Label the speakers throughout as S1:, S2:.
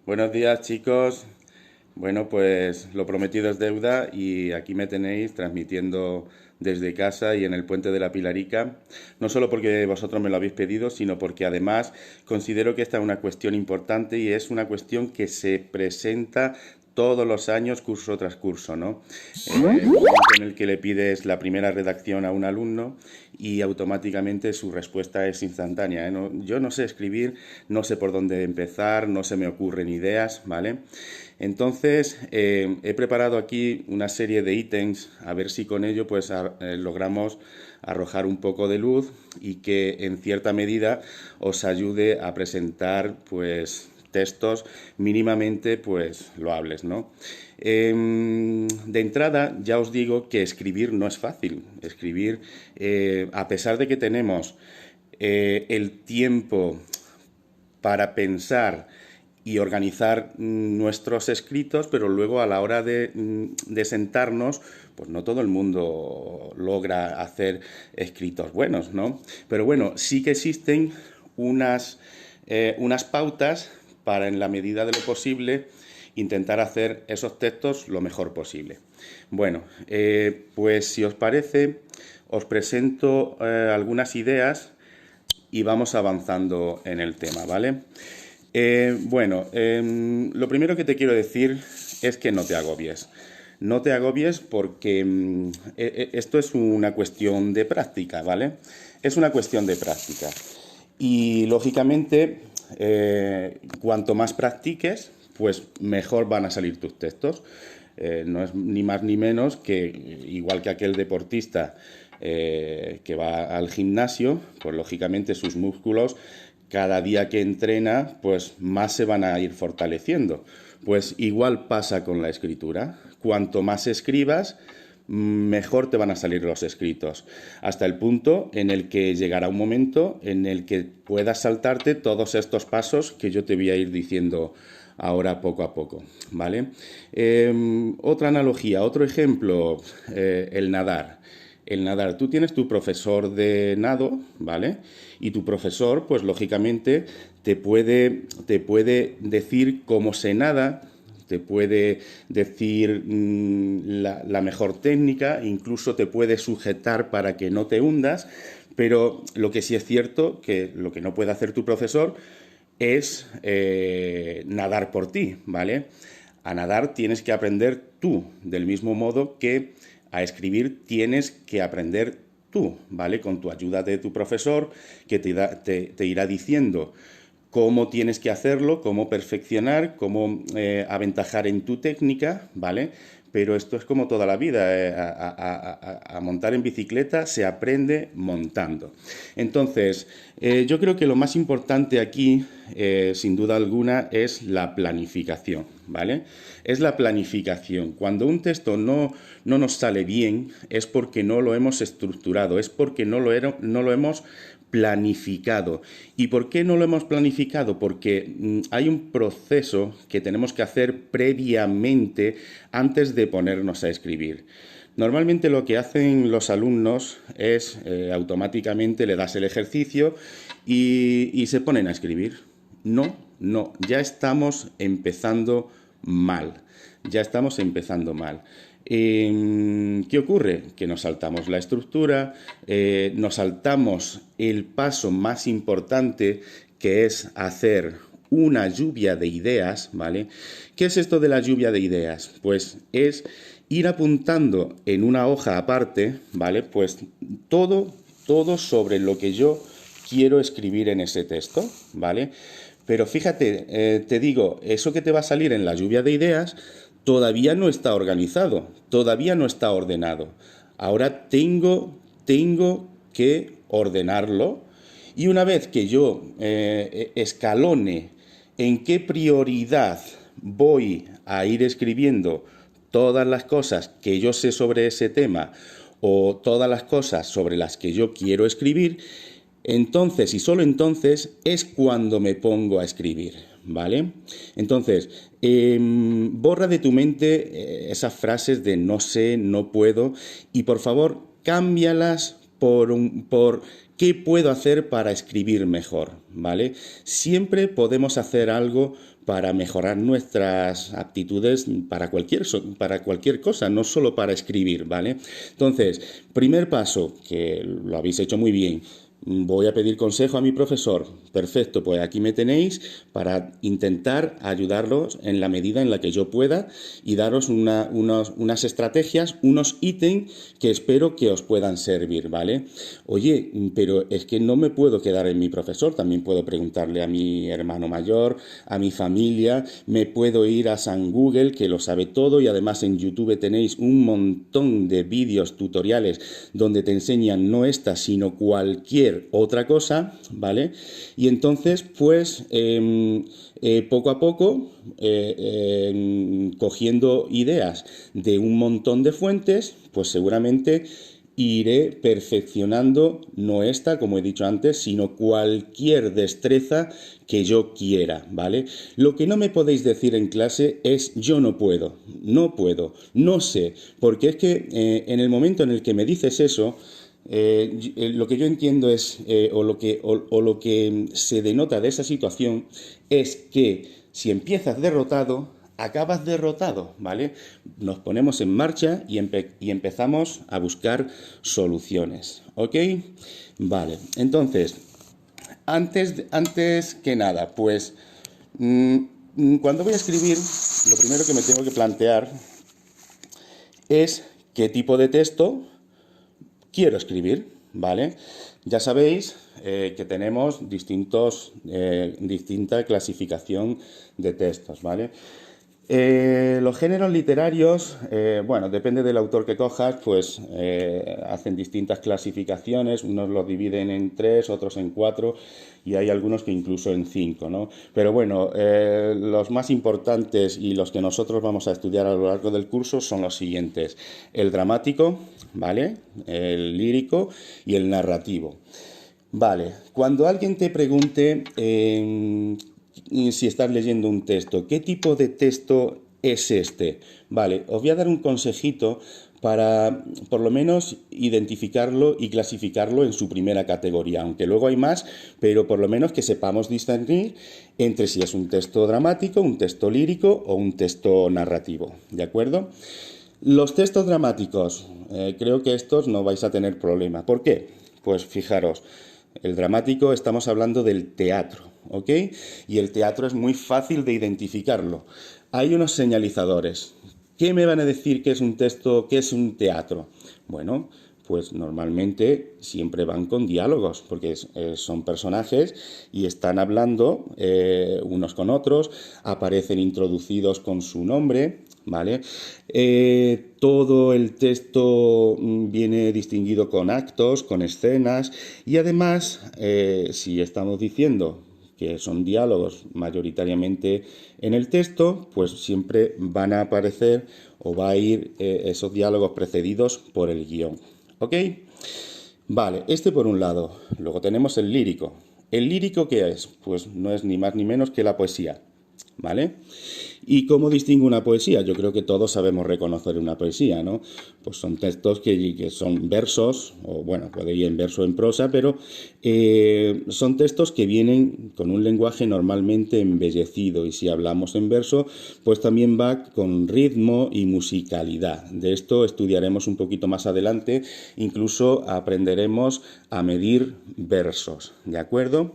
S1: Buenos días, chicos. Bueno, pues lo prometido es deuda y aquí me tenéis transmitiendo desde casa y en el puente de la Pilarica, no solo porque vosotros me lo habéis pedido, sino porque además considero que esta es una cuestión importante y es una cuestión que se presenta todos los años, curso tras curso, ¿no? El momento en el que le pides la primera redacción a un alumno y automáticamente su respuesta es instantánea, ¿eh? Yo no sé escribir, no sé por dónde empezar, no se me ocurren ideas, ¿vale? Entonces, he preparado aquí una serie de ítems, a ver si con ello pues logramos arrojar un poco de luz y que en cierta medida os ayude a presentar pues textos mínimamente pues loables, ¿no? De entrada ya os digo que escribir no es fácil. Escribir, a pesar de que tenemos el tiempo para pensar y organizar nuestros escritos, pero luego a la hora de sentarnos, pues no todo el mundo logra hacer escritos buenos, ¿no? Pero bueno, sí que existen unas pautas para, en la medida de lo posible, intentar hacer esos textos lo mejor posible. Bueno, pues si os parece, os presento algunas ideas y vamos avanzando en el tema, ¿vale? Lo primero que te quiero decir es que no te agobies. No te agobies porque esto es una cuestión de práctica, ¿vale? Es una cuestión de práctica. Y lógicamente, cuanto más practiques, pues mejor van a salir tus textos. No es ni más ni menos que, igual que aquel deportista que va al gimnasio, pues lógicamente sus músculos cada día que entrena, pues más se van a ir fortaleciendo. Pues igual pasa con la escritura. Cuanto más escribas, mejor te van a salir los escritos, hasta el punto en el que llegará un momento en el que puedas saltarte todos estos pasos que yo te voy a ir diciendo ahora poco a poco, ¿vale? Otra analogía, otro ejemplo, el nadar. El nadar, tú tienes tu profesor de nado, ¿vale? Y tu profesor, pues lógicamente, te puede decir cómo se nada, te puede decir la mejor técnica, incluso te puede sujetar para que no te hundas, pero lo que sí es cierto, que lo que no puede hacer tu profesor es nadar por ti, ¿vale? A nadar tienes que aprender tú, del mismo modo que a escribir tienes que aprender tú, ¿vale? Con tu ayuda de tu profesor, que te irá diciendo cómo tienes que hacerlo, cómo perfeccionar, cómo aventajar en tu técnica, ¿vale? Pero esto es como toda la vida, a montar en bicicleta se aprende montando. Entonces, yo creo que lo más importante aquí, sin duda alguna, es la planificación, ¿vale? Es la planificación. Cuando un texto no nos sale bien, es porque no lo hemos estructurado, es porque no lo hemos planificado. ¿Y por qué no lo hemos planificado? Porque hay un proceso que tenemos que hacer previamente antes de ponernos a escribir. Normalmente lo que hacen los alumnos es automáticamente le das el ejercicio y se ponen a escribir. No, no, ya estamos empezando mal. Ya estamos empezando mal. ¿Qué ocurre? Que nos saltamos la estructura, nos saltamos el paso más importante, que es hacer una lluvia de ideas, ¿vale? ¿Qué es esto de la lluvia de ideas? Pues es ir apuntando en una hoja aparte, ¿vale? Pues todo sobre lo que yo quiero escribir en ese texto, ¿vale? Pero fíjate, te digo, eso que te va a salir en la lluvia de ideas todavía no está organizado, todavía no está ordenado. Ahora tengo que ordenarlo y una vez que yo escalone en qué prioridad voy a ir escribiendo todas las cosas que yo sé sobre ese tema o todas las cosas sobre las que yo quiero escribir, entonces y solo entonces es cuando me pongo a escribir, ¿vale? Entonces, borra de tu mente esas frases de no sé, no puedo y por favor cámbialas por qué puedo hacer para escribir mejor, ¿vale? Siempre podemos hacer algo para mejorar nuestras aptitudes para cualquier cosa, no solo para escribir, ¿vale? Entonces, primer paso, que lo habéis hecho muy bien. Voy a pedir consejo a mi profesor. Perfecto, pues aquí me tenéis para intentar ayudaros en la medida en la que yo pueda y daros unas estrategias, unos ítems que espero que os puedan servir, ¿vale? Oye, pero es que no me puedo quedar en mi profesor, también puedo preguntarle a mi hermano mayor, a mi familia, me puedo ir a San Google, que lo sabe todo, y además en YouTube tenéis un montón de vídeos tutoriales donde te enseñan no esta, sino cualquier otra cosa, ¿vale? Y entonces, pues, poco a poco, cogiendo ideas de un montón de fuentes, pues seguramente iré perfeccionando no esta, como he dicho antes, sino cualquier destreza que yo quiera, ¿vale? Lo que no me podéis decir en clase es yo no puedo, no sé, porque es que en el momento en el que me dices eso, lo que yo entiendo es, o lo que se denota de esa situación es que si empiezas derrotado, acabas derrotado, ¿vale? Nos ponemos en marcha y empezamos a buscar soluciones, ¿ok? Vale, entonces, antes que nada, pues, cuando voy a escribir, lo primero que me tengo que plantear es qué tipo de texto quiero escribir, ¿vale? Ya sabéis que tenemos distinta clasificación de textos, ¿vale? Los géneros literarios, bueno, depende del autor que cojas, pues hacen distintas clasificaciones, unos los dividen en 3, otros en 4 y hay algunos que incluso en 5, ¿no? Pero bueno, los más importantes y los que nosotros vamos a estudiar a lo largo del curso son los siguientes: el dramático, ¿vale? El lírico y el narrativo. Vale, cuando alguien te pregunte si estás leyendo un texto, ¿qué tipo de texto es este? Vale, os voy a dar un consejito para por lo menos identificarlo y clasificarlo en su primera categoría, aunque luego hay más, pero por lo menos que sepamos distinguir entre si es un texto dramático, un texto lírico o un texto narrativo, ¿de acuerdo? Los textos dramáticos, creo que estos no vais a tener problema. ¿Por qué? Pues fijaros, el dramático estamos hablando del teatro, ¿ok? Y el teatro es muy fácil de identificarlo. Hay unos señalizadores. ¿Qué me van a decir que es un texto, qué es un teatro? Bueno, pues normalmente siempre van con diálogos, porque son personajes y están hablando unos con otros, aparecen introducidos con su nombre, ¿vale? Todo el texto viene distinguido con actos, con escenas y además, si estamos diciendo que son diálogos mayoritariamente en el texto, pues siempre van a aparecer o va a ir esos diálogos precedidos por el guión, ¿ok? Vale, este por un lado. Luego tenemos el lírico. ¿El lírico qué es? Pues no es ni más ni menos que la poesía, ¿vale? ¿Y cómo distingo una poesía? Yo creo que todos sabemos reconocer una poesía, ¿no? Pues son textos que son versos, o bueno, puede ir en verso o en prosa, pero son textos que vienen con un lenguaje normalmente embellecido, y si hablamos en verso, pues también va con ritmo y musicalidad. De esto estudiaremos un poquito más adelante, incluso aprenderemos a medir versos, ¿de acuerdo?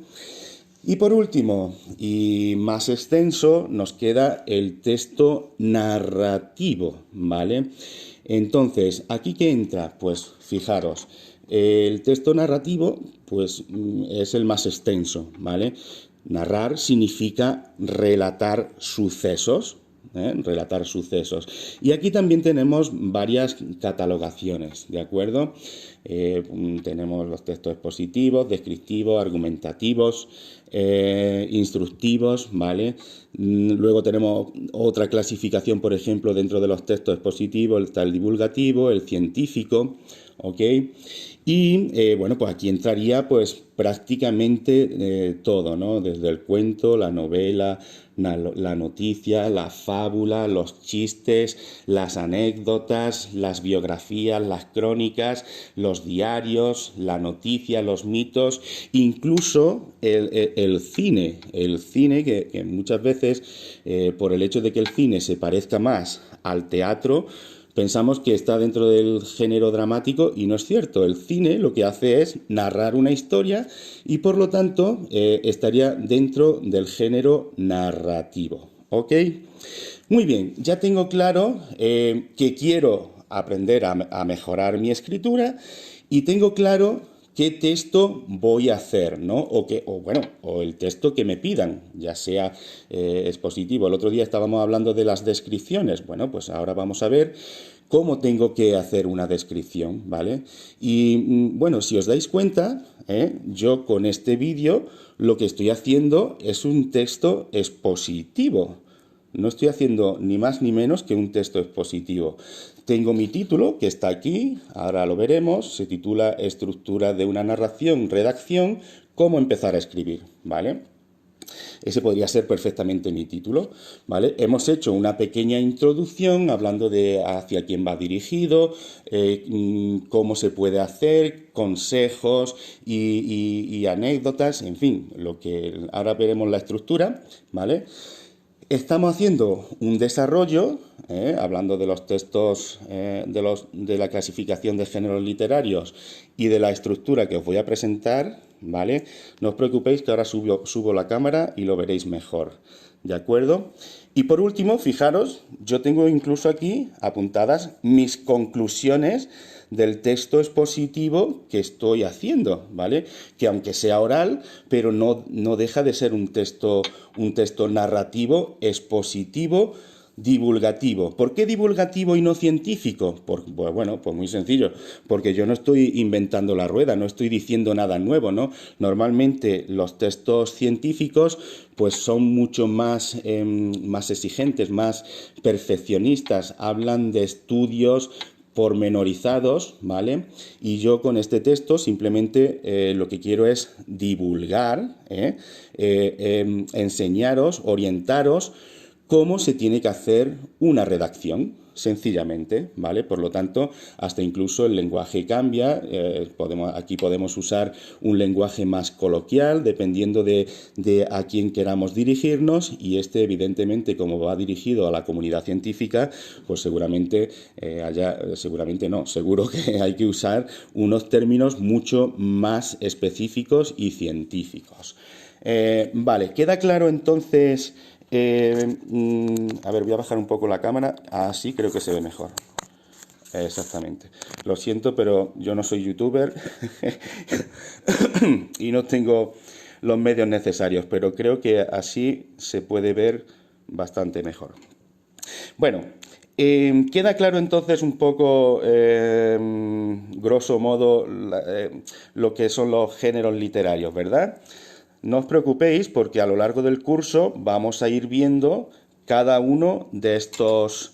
S1: Y por último, y más extenso, nos queda el texto narrativo, ¿vale? Entonces, ¿aquí qué entra? Pues fijaros, el texto narrativo pues es el más extenso, ¿vale? Narrar significa relatar sucesos, relatar sucesos. Y aquí también tenemos varias catalogaciones, ¿de acuerdo? Tenemos los textos expositivos, descriptivos, argumentativos, instructivos, ¿vale? Luego tenemos otra clasificación, por ejemplo, dentro de los textos expositivos, está el divulgativo, el científico, ¿ok? Y bueno, pues aquí entraría pues prácticamente todo, ¿no? Desde el cuento, la novela, la noticia, la fábula, los chistes, las anécdotas, las biografías, las crónicas, los diarios, la noticia, los mitos, incluso el cine. El cine que muchas veces, por el hecho de que el cine se parezca más al teatro, pensamos que está dentro del género dramático y no es cierto. El cine lo que hace es narrar una historia y por lo tanto estaría dentro del género narrativo. ¿Ok? Muy bien, ya tengo claro que quiero aprender a mejorar mi escritura y tengo claro qué texto voy a hacer, ¿no? O el texto que me pidan, ya sea expositivo. El otro día estábamos hablando de las descripciones. Bueno, pues ahora vamos a ver cómo tengo que hacer una descripción, ¿vale? Y bueno, si os dais cuenta, yo con este vídeo lo que estoy haciendo es un texto expositivo. No estoy haciendo ni más ni menos que un texto expositivo. Tengo mi título, que está aquí, ahora lo veremos, se titula Estructura de una narración, redacción, cómo empezar a escribir, ¿vale? Ese podría ser perfectamente mi título, ¿vale? Hemos hecho una pequeña introducción hablando de hacia quién va dirigido, cómo se puede hacer, consejos y anécdotas, en fin, lo que ahora veremos la estructura, ¿vale? Estamos haciendo un desarrollo, hablando de los textos, de la clasificación de géneros literarios y de la estructura que os voy a presentar, ¿vale? No os preocupéis que ahora subo la cámara y lo veréis mejor, ¿de acuerdo? Y por último, fijaros, yo tengo incluso aquí apuntadas mis conclusiones del texto expositivo que estoy haciendo, ¿vale? Que aunque sea oral, pero no deja de ser un texto narrativo, expositivo, divulgativo. ¿Por qué divulgativo y no científico? Bueno, pues muy sencillo, porque yo no estoy inventando la rueda, no estoy diciendo nada nuevo, ¿no? Normalmente los textos científicos pues son mucho más exigentes, más perfeccionistas, hablan de estudios pormenorizados, ¿vale? Y yo con este texto simplemente lo que quiero es divulgar, enseñaros, orientaros cómo se tiene que hacer una redacción, sencillamente, ¿vale? Por lo tanto, hasta incluso el lenguaje cambia. Aquí podemos usar un lenguaje más coloquial, dependiendo de a quién queramos dirigirnos, y este, evidentemente, como va dirigido a la comunidad científica, pues seguramente seguro que hay que usar unos términos mucho más específicos y científicos. Vale, ¿queda claro entonces? A ver, voy a bajar un poco la cámara. Así creo que se ve mejor. Exactamente. Lo siento, pero yo no soy youtuber y no tengo los medios necesarios, pero creo que así se puede ver bastante mejor. Bueno, queda claro entonces un poco, grosso modo, lo que son los géneros literarios, ¿verdad? No os preocupéis porque a lo largo del curso vamos a ir viendo cada uno de estas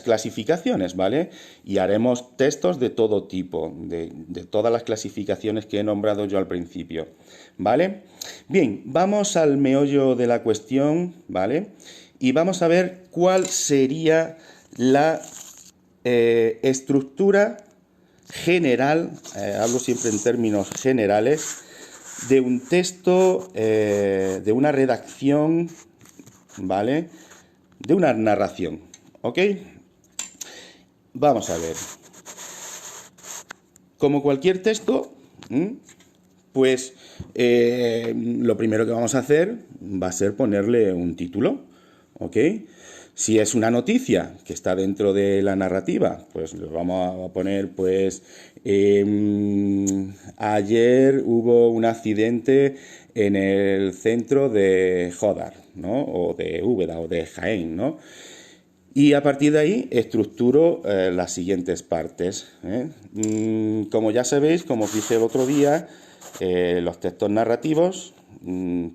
S1: clasificaciones, ¿vale? Y haremos textos de todo tipo, de todas las clasificaciones que he nombrado yo al principio, ¿vale? Bien, vamos al meollo de la cuestión, ¿vale? Y vamos a ver cuál sería la estructura general, hablo siempre en términos generales, de un texto, de una redacción, ¿vale? De una narración, ¿ok? Vamos a ver. Como cualquier texto, pues lo primero que vamos a hacer va a ser ponerle un título, ¿ok? Si es una noticia que está dentro de la narrativa, pues le vamos a poner, pues, ayer hubo un accidente en el centro de Jódar, ¿no? O de Úbeda o de Jaén, ¿no? Y a partir de ahí estructuro las siguientes partes. Como ya sabéis, como os dije el otro día, los textos narrativos,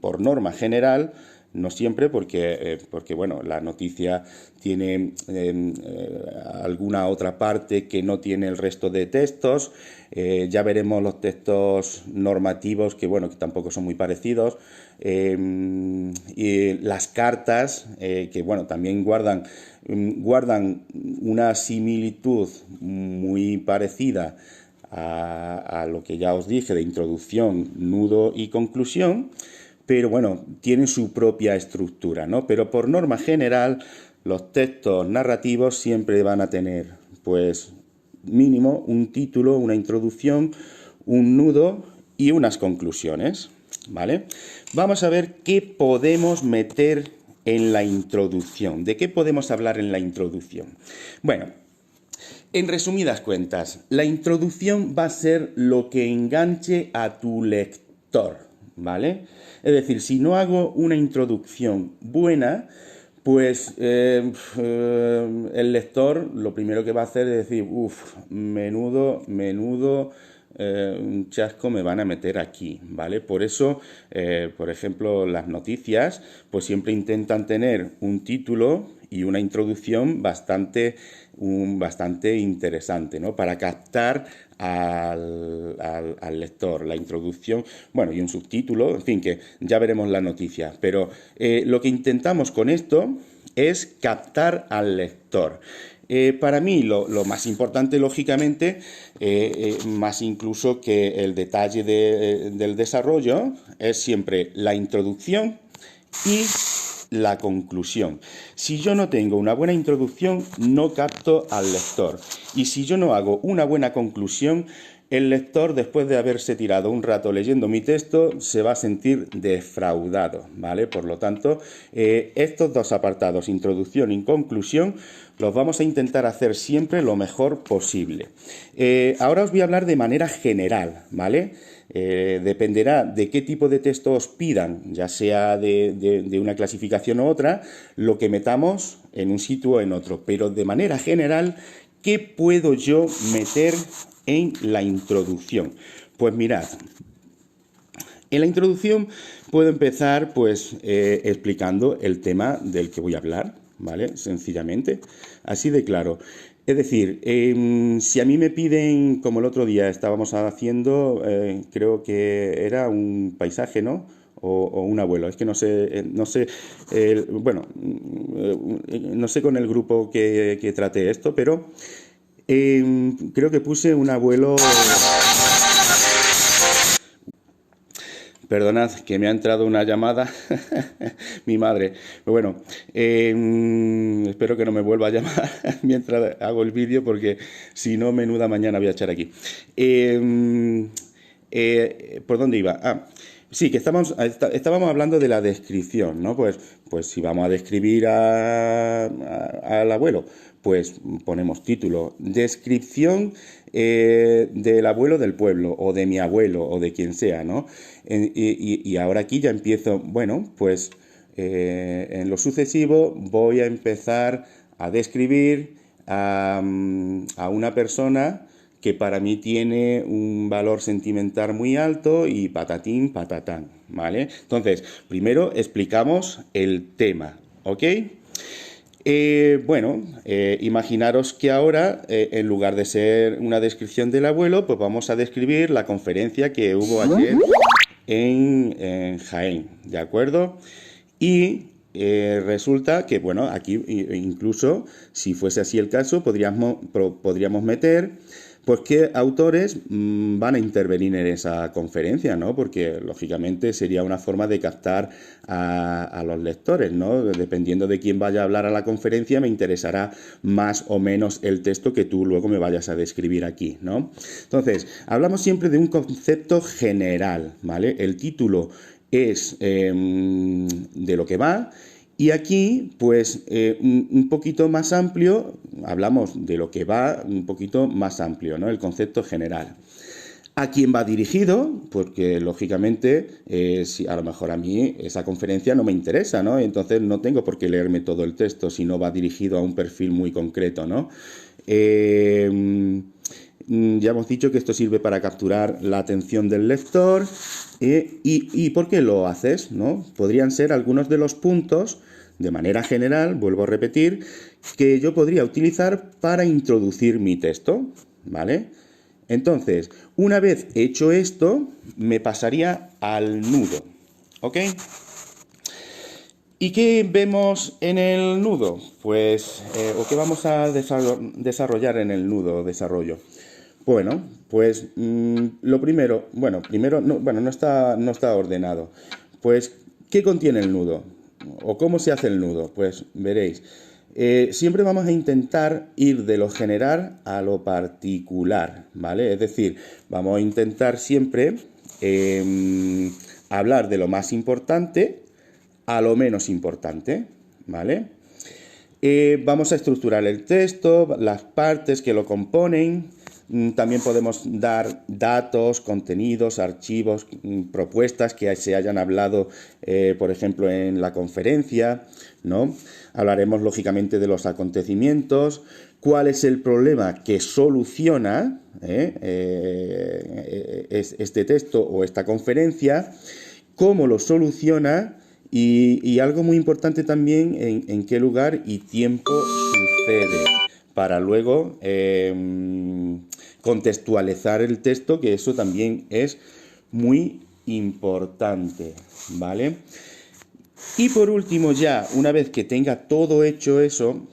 S1: por norma general, No siempre porque bueno, la noticia tiene alguna otra parte que no tiene el resto de textos. Ya veremos los textos normativos que, bueno, que tampoco son muy parecidos. Y las cartas, que, bueno, también guardan una similitud muy parecida a lo que ya os dije de introducción, nudo y conclusión, pero bueno, tienen su propia estructura, ¿no? Pero por norma general, los textos narrativos siempre van a tener, pues, mínimo un título, una introducción, un nudo y unas conclusiones, ¿vale? Vamos a ver qué podemos meter en la introducción. ¿De qué podemos hablar en la introducción? Bueno, en resumidas cuentas, la introducción va a ser lo que enganche a tu lector, ¿vale? Es decir, si no hago una introducción buena, pues el lector lo primero que va a hacer es decir, menudo, un chasco me van a meter aquí, ¿vale? Por eso, por ejemplo, las noticias, pues siempre intentan tener un título y una introducción bastante interesante, ¿no? Para captar al lector, la introducción, bueno, y un subtítulo, en fin, que ya veremos la noticia. Pero lo que intentamos con esto es captar al lector. Para mí lo más importante, lógicamente, más incluso que el detalle del desarrollo, es siempre la introducción y la conclusión. Si yo no tengo una buena introducción, no capto al lector. Y si yo no hago una buena conclusión, el lector, después de haberse tirado un rato leyendo mi texto, se va a sentir defraudado, ¿vale? Por lo tanto, estos dos apartados, introducción y conclusión, los vamos a intentar hacer siempre lo mejor posible. Ahora os voy a hablar de manera general, ¿vale? Dependerá de qué tipo de texto os pidan, ya sea de una clasificación u otra, lo que metamos en un sitio o en otro. Pero de manera general, ¿qué puedo yo meter en la introducción? Pues mirad, en la introducción puedo empezar pues explicando el tema del que voy a hablar, ¿vale? Sencillamente, así de claro. Es decir, si a mí me piden, como el otro día estábamos haciendo, creo que era un paisaje, ¿no? O un abuelo, es que no sé, bueno, no sé con el grupo que traté esto, pero creo que puse un abuelo. Perdonad, que me ha entrado una llamada, mi madre. Pero bueno, espero que no me vuelva a llamar mientras hago el vídeo, porque si no, menuda mañana voy a echar aquí. ¿Por dónde iba? Sí, que estábamos hablando de la descripción, ¿no? Pues si vamos a describir al abuelo, pues ponemos título, descripción del abuelo del pueblo, o de mi abuelo, o de quien sea, ¿no? Y ahora aquí ya empiezo, bueno, pues en lo sucesivo voy a empezar a describir a una persona que para mí tiene un valor sentimental muy alto y patatín, patatán, ¿vale? Entonces, primero explicamos el tema, ¿ok? Bueno, imaginaros que ahora, en lugar de ser una descripción del abuelo, pues vamos a describir la conferencia que hubo ayer en Jaén, ¿de acuerdo? Y resulta que, bueno, aquí incluso, si fuese así el caso, podríamos meter pues qué autores van a intervenir en esa conferencia, ¿no? Porque, lógicamente, sería una forma de captar a los lectores, ¿no? Dependiendo de quién vaya a hablar a la conferencia, me interesará más o menos el texto que tú luego me vayas a describir aquí, ¿no? Entonces, hablamos siempre de un concepto general, ¿vale? El título es de lo que va. Y aquí, pues, un poquito más amplio, hablamos de lo que va un poquito más amplio, ¿no? El concepto general. ¿A quién va dirigido? Porque, lógicamente, si a lo mejor a mí esa conferencia no me interesa, ¿no? Entonces no tengo por qué leerme todo el texto si no va dirigido a un perfil muy concreto, ¿no? Ya hemos dicho que esto sirve para capturar la atención del lector. ¿Y por qué lo haces, ¿no? Podrían ser algunos de los puntos, de manera general, vuelvo a repetir, que yo podría utilizar para introducir mi texto, ¿vale? Entonces, una vez hecho esto, me pasaría al nudo, ¿ok? ¿Y qué vemos en el nudo? Pues, ¿o qué vamos a desarrollar en el nudo desarrollo? Bueno, pues lo primero, no está ordenado. Pues, ¿qué contiene el nudo? ¿O cómo se hace el nudo? Pues veréis. Siempre vamos a intentar ir de lo general a lo particular, ¿vale? Es decir, vamos a intentar siempre hablar de lo más importante a lo menos importante, ¿vale? Vamos a estructurar el texto, las partes que lo componen. También podemos dar datos, contenidos, archivos, propuestas que se hayan hablado, por ejemplo, en la conferencia, ¿no? Hablaremos, lógicamente, de los acontecimientos, cuál es el problema que soluciona este texto o esta conferencia, cómo lo soluciona y algo muy importante también, en qué lugar y tiempo sucede, para luego contextualizar el texto, que eso también es muy importante, ¿vale? Y por último, ya, una vez que tenga todo hecho eso,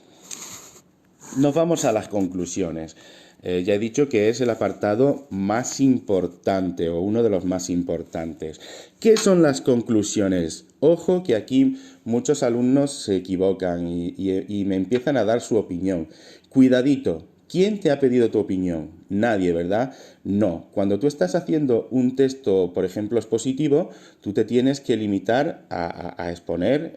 S1: nos vamos a las conclusiones. Ya he dicho que es el apartado más importante o uno de los más importantes. ¿Qué son las conclusiones? Ojo que aquí muchos alumnos se equivocan y me empiezan a dar su opinión. Cuidadito. ¿Quién te ha pedido tu opinión? Nadie, ¿verdad? No. Cuando tú estás haciendo un texto, por ejemplo, expositivo, tú te tienes que limitar a exponer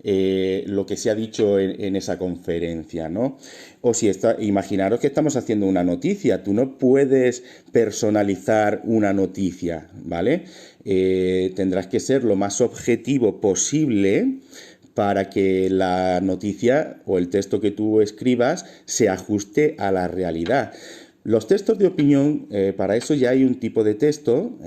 S1: lo que se ha dicho en esa conferencia, ¿no? O si imaginaros que estamos haciendo una noticia, tú no puedes personalizar una noticia, ¿vale? Tendrás que ser lo más objetivo posible para que la noticia o el texto que tú escribas se ajuste a la realidad. Los textos de opinión, para eso ya hay un tipo de texto,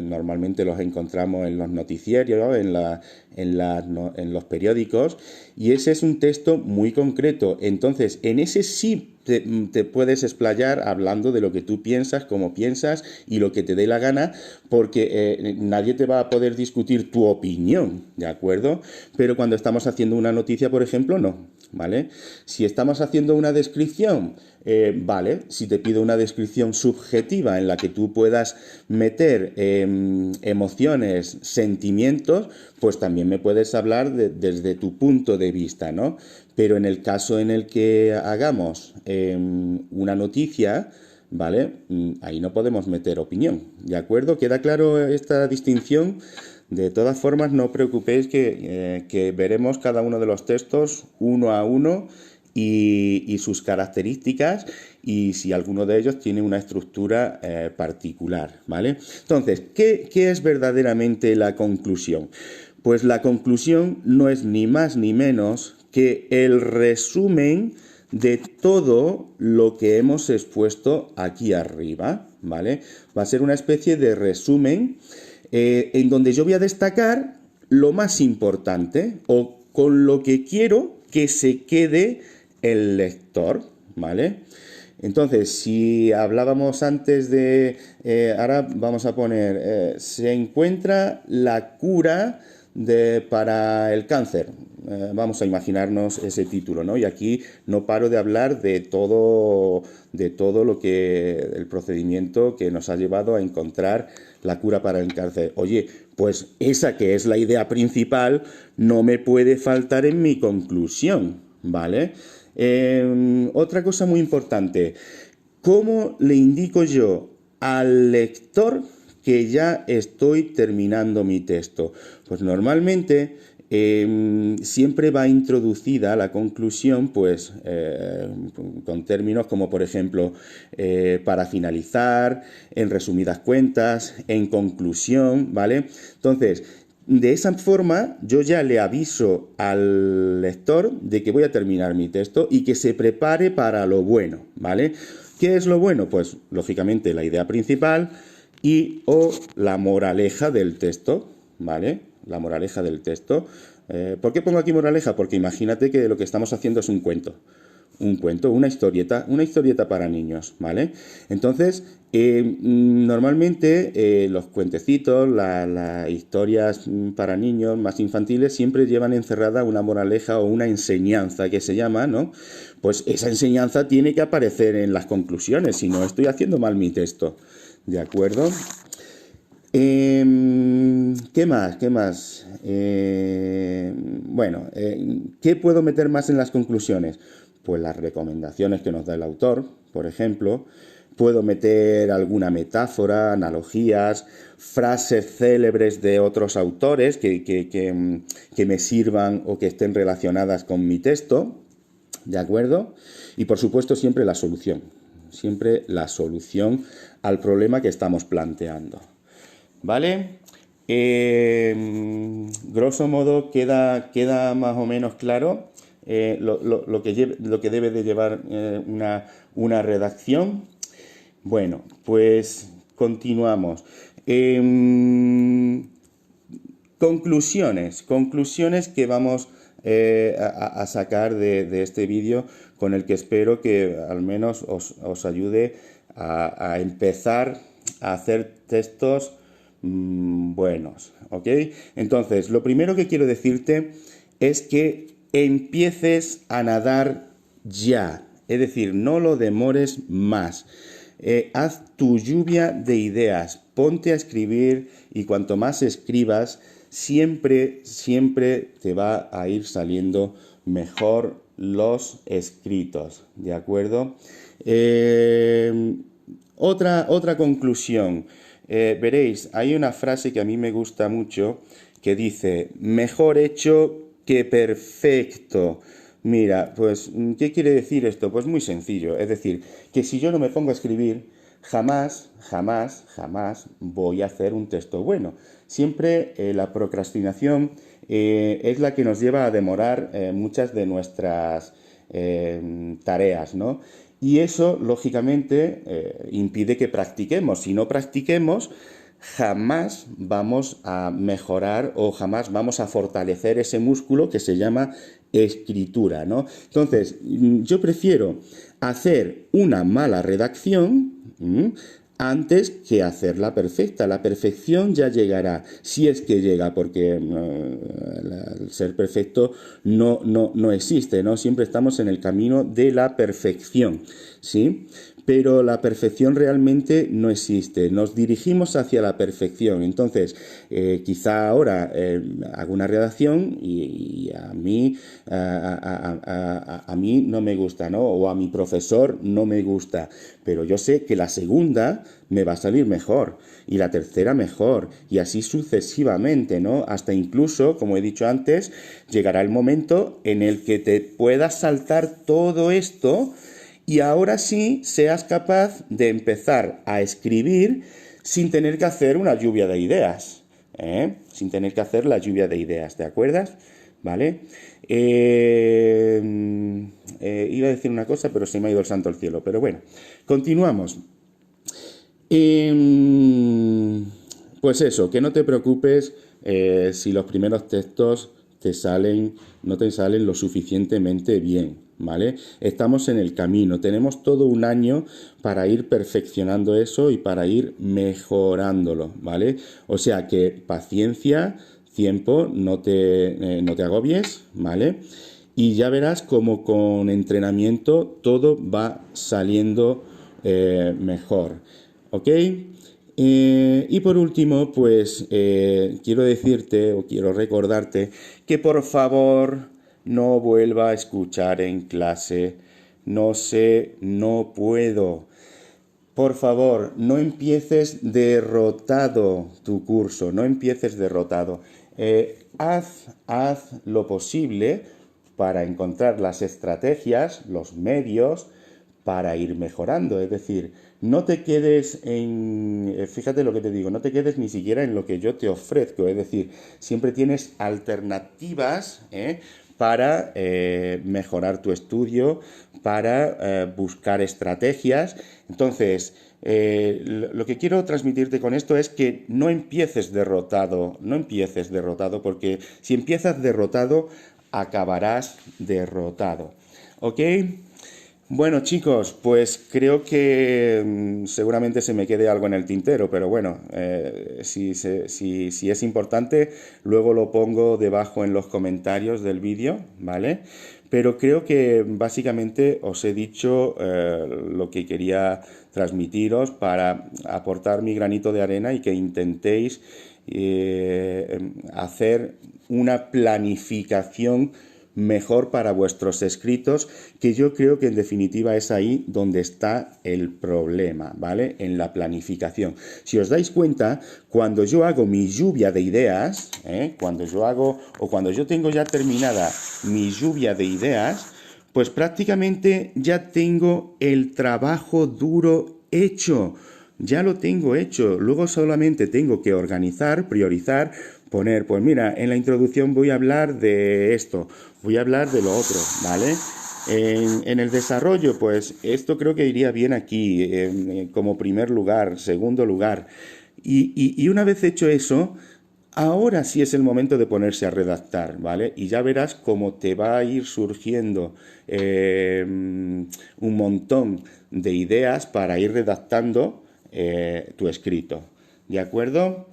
S1: normalmente los encontramos en los noticiarios, en los periódicos, y ese es un texto muy concreto. Entonces, en ese sí te puedes explayar hablando de lo que tú piensas, cómo piensas y lo que te dé la gana, porque nadie te va a poder discutir tu opinión, ¿de acuerdo? Pero cuando estamos haciendo una noticia, por ejemplo, no, ¿vale? Si estamos haciendo una descripción, vale, si te pido una descripción subjetiva en la que tú puedas meter emociones, sentimientos, pues también me puedes hablar desde tu punto de vista, ¿no? Pero en el caso en el que hagamos una noticia, ¿vale? Ahí no podemos meter opinión, ¿de acuerdo? ¿Queda claro esta distinción? De todas formas, no os preocupéis que veremos cada uno de los textos uno a uno y sus características y si alguno de ellos tiene una estructura particular, ¿vale? Entonces, ¿qué es verdaderamente la conclusión? Pues la conclusión no es ni más ni menos que el resumen de todo lo que hemos expuesto aquí arriba, ¿vale? Va a ser una especie de resumen en donde yo voy a destacar lo más importante o con lo que quiero que se quede el lector, ¿vale? Entonces, si hablábamos antes de... ahora vamos a poner... se encuentra la cura para el cáncer. Vamos a imaginarnos ese título, ¿no? Y aquí no paro de hablar de todo lo que... el procedimiento que nos ha llevado a encontrar la cura para el cáncer. Oye, pues esa que es la idea principal no me puede faltar en mi conclusión, ¿vale? Otra cosa muy importante, ¿cómo le indico yo al lector que ya estoy terminando mi texto? Pues normalmente siempre va introducida la conclusión, pues con términos como por ejemplo para finalizar, en resumidas cuentas, en conclusión, ¿vale? Entonces, de esa forma, yo ya le aviso al lector de que voy a terminar mi texto y que se prepare para lo bueno, ¿vale? ¿Qué es lo bueno? Pues, lógicamente, la idea principal y o la moraleja del texto, ¿vale? La moraleja del texto. ¿Por qué pongo aquí moraleja? Porque imagínate que lo que estamos haciendo es un cuento, una historieta para niños, ¿vale? Entonces, normalmente los cuentecitos, las historias para niños más infantiles siempre llevan encerrada una moraleja o una enseñanza que se llama, ¿no? Pues esa enseñanza tiene que aparecer en las conclusiones, si no estoy haciendo mal mi texto, ¿de acuerdo? ¿Qué más? ¿Qué más? Bueno, ¿qué puedo meter más en las conclusiones? Pues las recomendaciones que nos da el autor, por ejemplo. Puedo meter alguna metáfora, analogías, frases célebres de otros autores que me sirvan o que estén relacionadas con mi texto, ¿de acuerdo? Y por supuesto siempre la solución al problema que estamos planteando. ¿Vale? Grosso modo queda más o menos claro lo que debe de llevar una redacción. Bueno, pues continuamos. Conclusiones que vamos a sacar de este vídeo, con el que espero que al menos os ayude a empezar a hacer textos buenos, ¿ok? Entonces, lo primero que quiero decirte es que empieces a nadar ya, es decir, no lo demores más. Haz tu lluvia de ideas, ponte a escribir y cuanto más escribas, siempre te va a ir saliendo mejor los escritos, ¿de acuerdo? Otra conclusión. Veréis, hay una frase que a mí me gusta mucho que dice, mejor hecho que perfecto. Mira, pues, ¿qué quiere decir esto? Pues muy sencillo, es decir, que si yo no me pongo a escribir, jamás voy a hacer un texto bueno. Siempre la procrastinación es la que nos lleva a demorar muchas de nuestras tareas, ¿no? Y eso, lógicamente, impide que practiquemos. Si no practiquemos, jamás vamos a mejorar o jamás vamos a fortalecer ese músculo que se llama escritura, ¿no? Entonces, yo prefiero hacer una mala redacción antes que hacerla perfecta. La perfección ya llegará, si es que llega, porque el ser perfecto no existe, ¿no? Siempre estamos en el camino de la perfección, ¿sí? Pero la perfección realmente no existe. Nos dirigimos hacia la perfección. Entonces, quizá ahora hago una redacción y a mí no me gusta, ¿no? O a mi profesor no me gusta. Pero yo sé que la segunda me va a salir mejor y la tercera mejor y así sucesivamente, ¿no? Hasta incluso, como he dicho antes, llegará el momento en el que te puedas saltar todo esto y ahora sí seas capaz de empezar a escribir sin tener que hacer una lluvia de ideas, sin tener que hacer la lluvia de ideas, ¿te acuerdas? ¿Vale? Iba a decir una cosa, pero se me ha ido el santo al cielo. Pero bueno, continuamos. Pues eso, que no te preocupes si los primeros textos no te salen lo suficientemente bien, ¿vale? Estamos en el camino, tenemos todo un año para ir perfeccionando eso y para ir mejorándolo, ¿vale? O sea que paciencia, tiempo, no te agobies, ¿vale? Y ya verás como con entrenamiento todo va saliendo mejor, ¿ok? Y por último, pues quiero decirte o quiero recordarte que por favor no vuelva a escuchar en clase, no sé, no puedo. Por favor, no empieces derrotado tu curso, no empieces derrotado. Haz lo posible para encontrar las estrategias, los medios para ir mejorando. Es decir, no te quedes fíjate lo que te digo, no te quedes ni siquiera en lo que yo te ofrezco. Es decir, siempre tienes alternativas para mejorar tu estudio, para buscar estrategias. Entonces, lo que quiero transmitirte con esto es que no empieces derrotado, porque si empiezas derrotado, acabarás derrotado. ¿Ok? Bueno, chicos, pues creo que seguramente se me quede algo en el tintero, pero bueno, si es importante, luego lo pongo debajo en los comentarios del vídeo, ¿vale? Pero creo que básicamente os he dicho lo que quería transmitiros para aportar mi granito de arena y que intentéis hacer una planificación mejor para vuestros escritos, que yo creo que en definitiva es ahí donde está el problema, ¿vale? En la planificación. Si os dais cuenta, cuando yo hago mi lluvia de ideas, cuando yo tengo ya terminada mi lluvia de ideas, pues prácticamente ya tengo el trabajo duro hecho. Ya lo tengo hecho, luego solamente tengo que organizar, priorizar, poner, pues mira, en la introducción voy a hablar de esto, voy a hablar de lo otro, ¿vale? En el desarrollo, pues esto creo que iría bien aquí, como primer lugar, segundo lugar. Y una vez hecho eso, ahora sí es el momento de ponerse a redactar, ¿vale? Y ya verás cómo te va a ir surgiendo un montón de ideas para ir redactando tu escrito. ¿De acuerdo?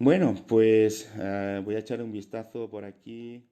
S1: Bueno, pues voy a echar un vistazo por aquí.